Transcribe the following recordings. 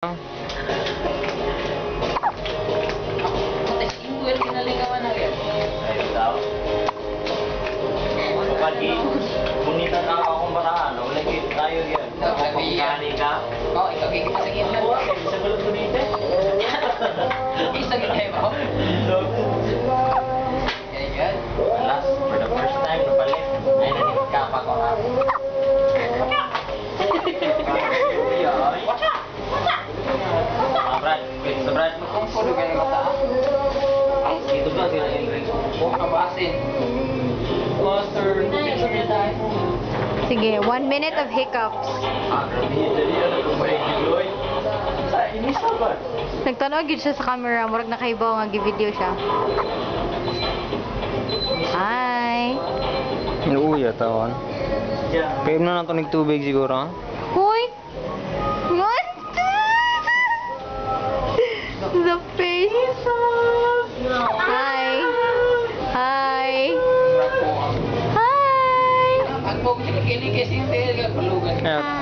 Pagi, bunita na akong barahan. Wala tayo yan. Pagkani ka? Oo, ikaw gigit sa gitna. Isa ba lang bunita? Isa gitna mo? Ganyan. Alas, for the first time, napalit. Ay, nagkapa ko nga. Brad, wait, so Brad. Kung puro ganyan mata. Ito ba sila yung ring? Huwag kang basin. Master, Sige, 1 minute of hiccups. Nagtanaw gid siya sa camera, murag nakahibaw nga gi-video siya. Hi. Inuuya tawon. Kaya na nato nagtubig siguro, ha? Hoy. What? The face. Hi. Hi. Hi. Ang pogo sila kilig kasi hindi nagpalugan.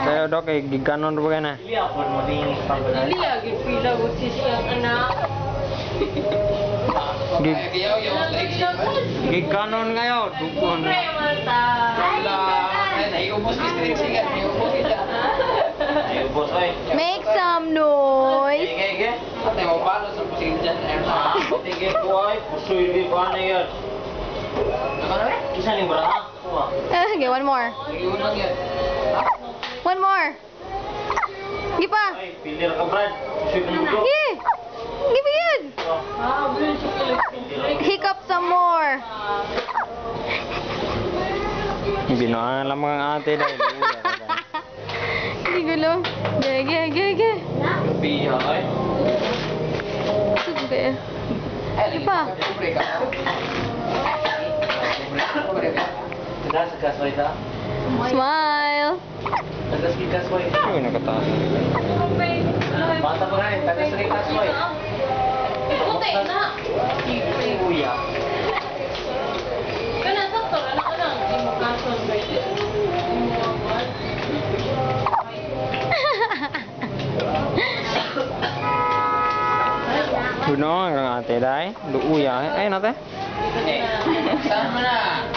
Kaya dok, gigkanon rin ba ka na? Hindi ako malinis pa ba na? Dili lagi pila ko si siyang anak. Kaya yung restriction. Gigkanon ngayon, dukon. Pre mata. Naiubos restriction ka. Naiubos kita. Ay, boss, ay. Make some noise. Ige. Patay mo palo sa pusin dyan. Tige ko ay, pusoy di pa na yan. Ano na? Isa ni barahan. Okay, one more. Sige lang yan. One more. Give pa. Ay, pilir ka, Brad. Pusoy ka nito. Yeah. Give me yun. Ah, bro, siya kilig. Hiccup some more. Binoan lang mga ate dahil. Hindi gulo. Gage. Piya, ay. Sugbe. Ay, pa. Libre ka. Libre ka. Tegas, kasway ta. Smile. Tegas, kasway. Ay, nakataas. Bata pa nga eh, tegas, kasway. Puti na. Kuya. Kana sakto ano ka lang. Di mo kason ba ito? Binoan ang ate dahil. Luuya. Ay, nate. Saan mo na?